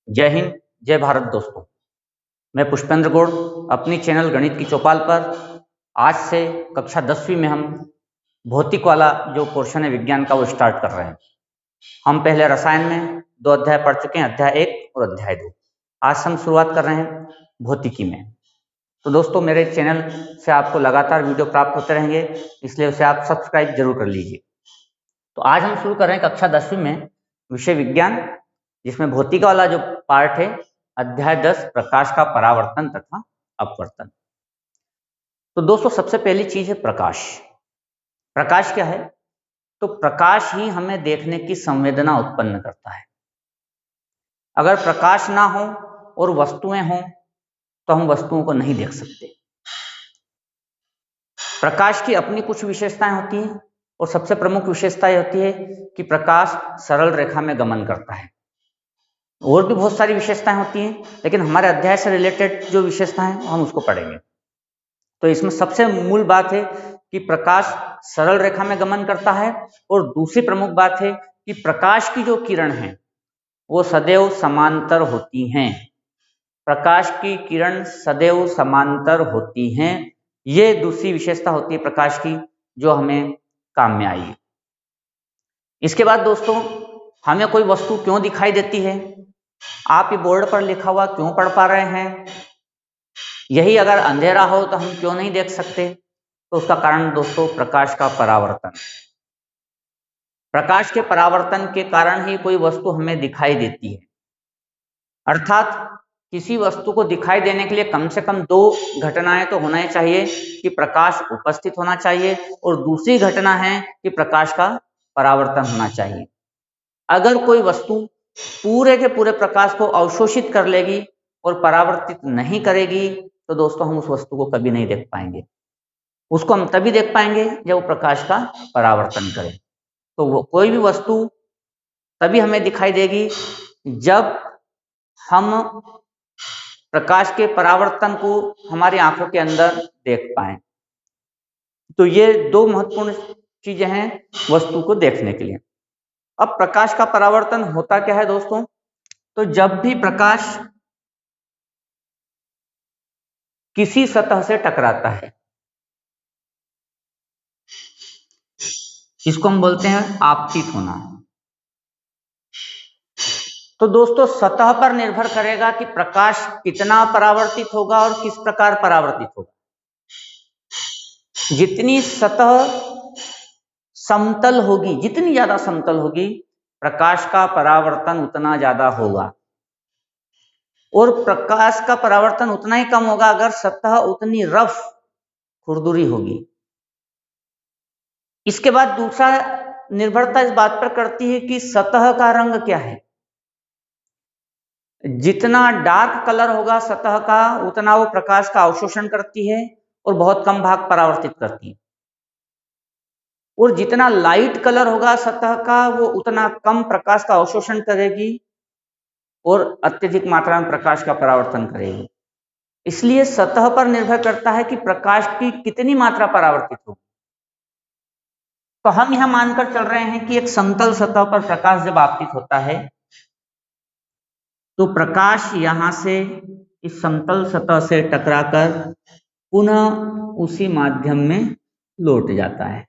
जय हिंद, जय भारत दोस्तों। मैं पुष्पेंद्र गौड़ अपनी चैनल गणित की चौपाल पर आज से कक्षा 10वीं में हम भौतिक वाला जो पोर्शन है विज्ञान का वो स्टार्ट कर रहे हैं। हम पहले रसायन में 2 अध्याय पढ़ चुके हैं, अध्याय 1 और अध्याय 2। आज हम शुरुआत कर रहे हैं भौतिकी में। तो दोस्तों मेरे चैनल से आपको लगातार वीडियो प्राप्त होते रहेंगे, इसलिए उसे आप सब्सक्राइब जरूर कर लीजिए। तो आज हम शुरू कर रहे हैं कक्षा 10वीं में विषय विज्ञान, जिसमें भौतिक वाला जो पार्ट है अध्याय 10 प्रकाश का परावर्तन तथा अपवर्तन। तो दोस्तों सबसे पहली चीज है प्रकाश। प्रकाश क्या है? तो प्रकाश ही हमें देखने की संवेदना उत्पन्न करता है। अगर प्रकाश ना हो और वस्तुएं हों तो हम वस्तुओं को नहीं देख सकते। प्रकाश की अपनी कुछ विशेषताएं होती हैं और सबसे प्रमुख विशेषता यह होती है कि प्रकाश सरल रेखा में गमन करता है। और भी बहुत सारी विशेषताएं होती हैं, लेकिन हमारे अध्याय से रिलेटेड जो विशेषताएं हैं हम उसको पढ़ेंगे। तो इसमें सबसे मूल बात है कि प्रकाश सरल रेखा में गमन करता है, और दूसरी प्रमुख बात है कि प्रकाश की जो किरण है वो सदैव समांतर होती हैं। प्रकाश की किरण सदैव समांतर होती हैं, ये दूसरी विशेषता होती है प्रकाश की जो हमें काम में आई। इसके बाद दोस्तों हमें कोई वस्तु क्यों दिखाई देती है, आप ये बोर्ड पर लिखा हुआ क्यों पढ़ पा रहे हैं? यही अगर अंधेरा हो तो हम क्यों नहीं देख सकते? तो उसका कारण दोस्तों प्रकाश का परावर्तन। प्रकाश के परावर्तन के कारण ही कोई वस्तु हमें दिखाई देती है। अर्थात किसी वस्तु को दिखाई देने के लिए कम से कम 2 घटनाएं तो होना ही चाहिए कि प्रकाश उपस्थित होना चाहिए, और दूसरी घटना है कि प्रकाश का परावर्तन होना चाहिए। अगर कोई वस्तु पूरे के पूरे प्रकाश को अवशोषित कर लेगी और परावर्तित नहीं करेगी तो दोस्तों हम उस वस्तु को कभी नहीं देख पाएंगे। उसको हम तभी देख पाएंगे जब वो प्रकाश का परावर्तन करे। तो वो कोई भी वस्तु तभी हमें दिखाई देगी जब हम प्रकाश के परावर्तन को हमारी आंखों के अंदर देख पाए। तो ये 2 महत्वपूर्ण चीजें हैं वस्तु को देखने के लिए। अब प्रकाश का परावर्तन होता क्या है दोस्तों? तो जब भी प्रकाश किसी सतह से टकराता है, इसको हम बोलते हैं आपतित होना। तो दोस्तों सतह पर निर्भर करेगा कि प्रकाश कितना परावर्तित होगा और किस प्रकार परावर्तित होगा। जितनी सतह समतल होगी, जितनी ज्यादा समतल होगी, प्रकाश का परावर्तन उतना ज्यादा होगा, और प्रकाश का परावर्तन उतना ही कम होगा अगर सतह उतनी रफ खुरदुरी होगी। इसके बाद दूसरा निर्भरता इस बात पर करती है कि सतह का रंग क्या है। जितना डार्क कलर होगा सतह का उतना वो प्रकाश का अवशोषण करती है और बहुत कम भाग परावर्तित करती है, और जितना लाइट कलर होगा सतह का वो उतना कम प्रकाश का अवशोषण करेगी और अत्यधिक मात्रा में प्रकाश का परावर्तन करेगी। इसलिए सतह पर निर्भर करता है कि प्रकाश की कितनी मात्रा परावर्तित होगी। तो हम यह मानकर चल रहे हैं कि एक समतल सतह पर प्रकाश जब आपतित होता है तो प्रकाश यहां से इस समतल सतह से टकराकर पुनः उसी माध्यम में लौट जाता है।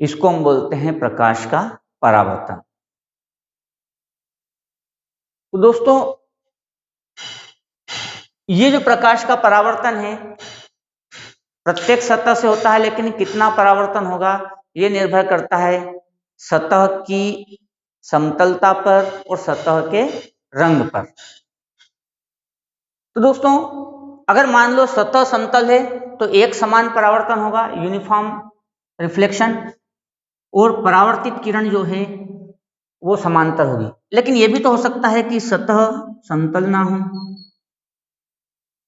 इसको हम बोलते हैं प्रकाश का परावर्तन। तो दोस्तों ये जो प्रकाश का परावर्तन है प्रत्येक सतह से होता है, लेकिन कितना परावर्तन होगा ये निर्भर करता है सतह की समतलता पर और सतह के रंग पर। तो दोस्तों अगर मान लो सतह समतल है तो एक समान परावर्तन होगा, यूनिफॉर्म रिफ्लेक्शन, और परावर्तित किरण जो है वो समांतर होगी। लेकिन यह भी तो हो सकता है कि सतह समतल ना हो,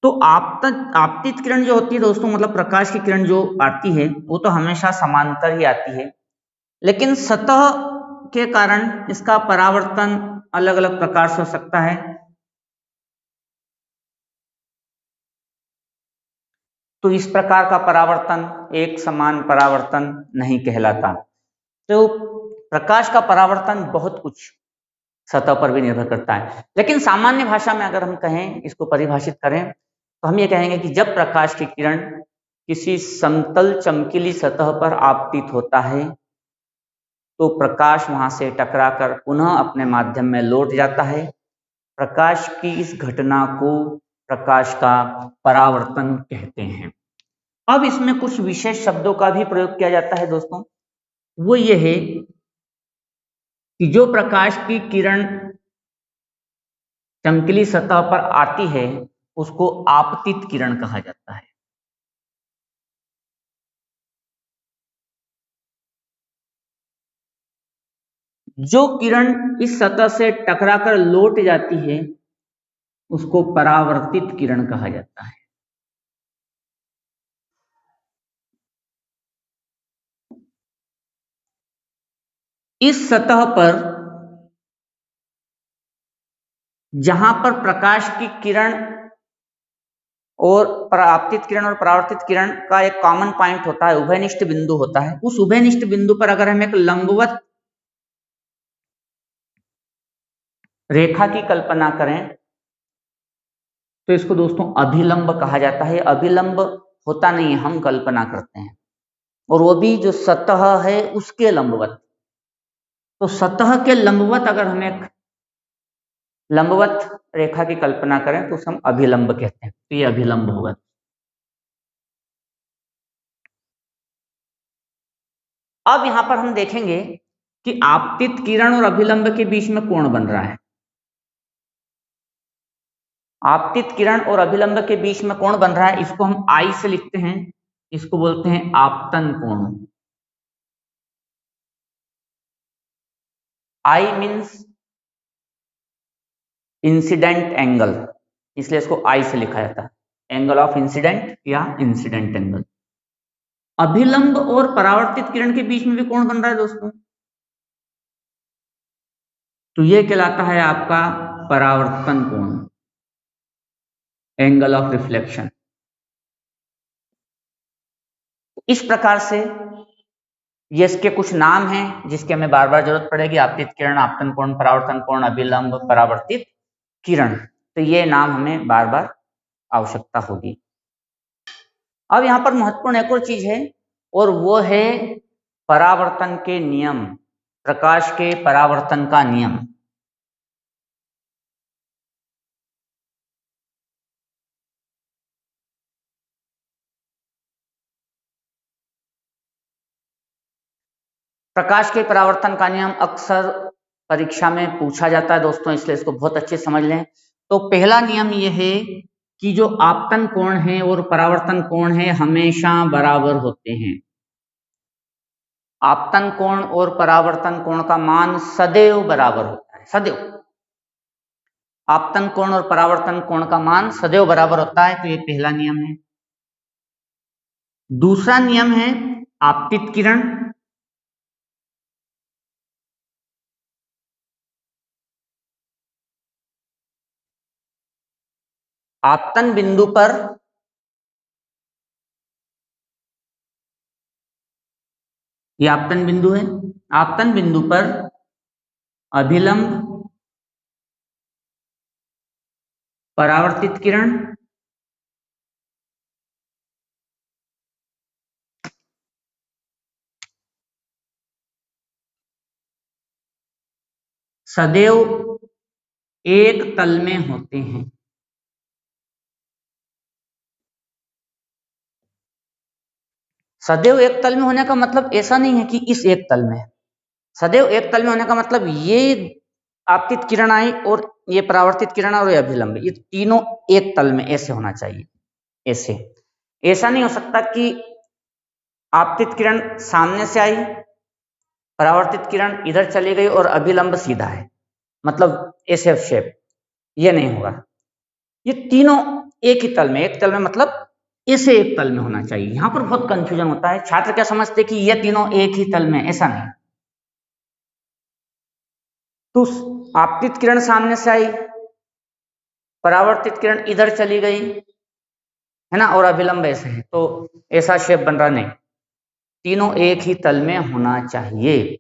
तो आपतित किरण जो होती है दोस्तों, मतलब प्रकाश की किरण जो आती है वो तो हमेशा समांतर ही आती है, लेकिन सतह के कारण इसका परावर्तन अलग अलग प्रकार से हो सकता है। तो इस प्रकार का परावर्तन एक समान परावर्तन नहीं कहलाता। तो प्रकाश का परावर्तन बहुत कुछ सतह पर भी निर्भर करता है, लेकिन सामान्य भाषा में अगर हम कहें, इसको परिभाषित करें, तो हम ये कहेंगे कि जब प्रकाश की किरण किसी समतल चमकीली सतह पर आपतित होता है तो प्रकाश वहां से टकराकर पुनः अपने माध्यम में लौट जाता है। प्रकाश की इस घटना को प्रकाश का परावर्तन कहते हैं। अब इसमें कुछ विशेष शब्दों का भी प्रयोग किया जाता है दोस्तों। वो ये है कि जो प्रकाश की किरण चमकीली सतह पर आती है उसको आपतित किरण कहा जाता है। जो किरण इस सतह से टकराकर लौट जाती है उसको परावर्तित किरण कहा जाता है। इस सतह पर जहां पर प्रकाश की किरण और आपतित किरण और परावर्तित किरण का एक कॉमन पॉइंट होता है, उभयनिष्ठ बिंदु होता है, उस उभयनिष्ठ बिंदु पर अगर हम एक लंबवत रेखा की कल्पना करें तो इसको दोस्तों अभिलंब कहा जाता है। अभिलंब होता नहीं है, हम कल्पना करते हैं, और वो भी जो सतह है उसके लंबवत। तो सतह के लंबवत अगर हम एक लंबवत रेखा की कल्पना करें तो उसे हम अभिलंब कहते हैं। तो ये अभिलंब होगा। अब यहां पर हम देखेंगे कि आपतित किरण और अभिलंब के बीच में कोण बन रहा है। आपतित किरण और अभिलंब के बीच में कोण बन रहा है, इसको हम आई से लिखते हैं, इसको बोलते हैं आपतन कोण। आई मीन्स इंसिडेंट एंगल, इसलिए इसको आई से लिखा जाता है, एंगल ऑफ इंसिडेंट या इंसिडेंट एंगल। अभिलंब और परावर्तित किरण के बीच में भी कोण बन रहा है दोस्तों, तो यह कहलाता है आपका परावर्तन कोण, एंगल ऑफ रिफ्लेक्शन। इस प्रकार से ये इसके कुछ नाम हैं जिसके हमें बार बार जरूरत पड़ेगी, आपतित किरण, आपतन कोण, परावर्तन कोण, अभिलंब, परावर्तित किरण। तो ये नाम हमें बार बार आवश्यकता होगी। अब यहां पर महत्वपूर्ण एक और चीज है, और वो है परावर्तन के नियम, प्रकाश के परावर्तन का नियम। प्रकाश के परावर्तन का नियम अक्सर परीक्षा में पूछा जाता है दोस्तों, इसलिए इसको बहुत अच्छे से समझ लें। तो पहला नियम यह है कि जो आपतन कोण है और परावर्तन कोण है हमेशा बराबर होते हैं। आपतन कोण और परावर्तन कोण का मान सदैव बराबर होता है, सदैव। आपतन कोण और परावर्तन कोण का मान सदैव बराबर होता है, तो ये पहला नियम है। दूसरा नियम है आपतित किरण। आपतन बिंदु पर ये आपतन बिंदु है, आपतन बिंदु पर अभिलंब, परावर्तित किरण सदैव एक तल में होते हैं। सदैव एक तल में होने का मतलब ऐसा नहीं है कि इस एक तल में, सदैव एक तल में होने का मतलब ये आपतित किरण आई और ये परावर्तित किरण और ये अभिलंब, ये तीनों एक तल में ऐसे होना चाहिए। ऐसे ऐसा नहीं हो सकता कि आपतित किरण सामने से आई, परावर्तित किरण इधर चली गई और अभिलंब सीधा है, मतलब ऐसे शेप, ये नहीं होगा। ये तीनों एक ही तल में, एक तल में मतलब इसे एक तल में होना चाहिए। यहां पर बहुत कंफ्यूजन होता है, छात्र क्या समझते कि ये तीनों एक ही तल में, ऐसा नहीं। तो आपतित किरण सामने से आई, परावर्तित किरण इधर चली गई, है ना, और अभिलंब ऐसे है, तो ऐसा शेप बन रहा नहीं, तीनों एक ही तल में होना चाहिए।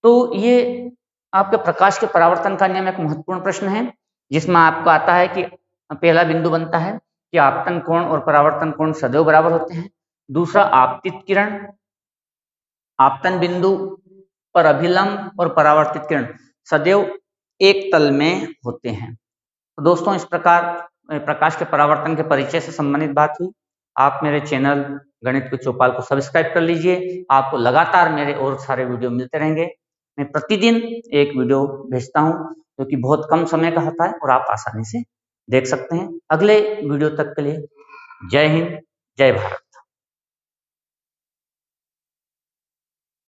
तो ये आपके प्रकाश के परावर्तन का नियम एक महत्वपूर्ण प्रश्न है, जिसमें आपको आता है कि पहला बिंदु बनता है कि आपतन कोण और परावर्तन कोण सदैव बराबर होते हैं। दूसरा, आपतित किरण आपतन बिंदु पर अभिलंब और परावर्तित किरण सदैव एक तल में होते हैं। तो दोस्तों, इस प्रकार प्रकाश के परावर्तन के परिचय से संबंधित बात हुई। आप मेरे चैनल गणित के चौपाल को सब्सक्राइब कर लीजिए, आपको लगातार मेरे और सारे वीडियो मिलते रहेंगे। मैं प्रतिदिन एक वीडियो भेजता हूं, जो कि बहुत कम समय का होता है और आप आसानी से देख सकते हैं। अगले वीडियो तक के लिए जय हिंद, जय भारत।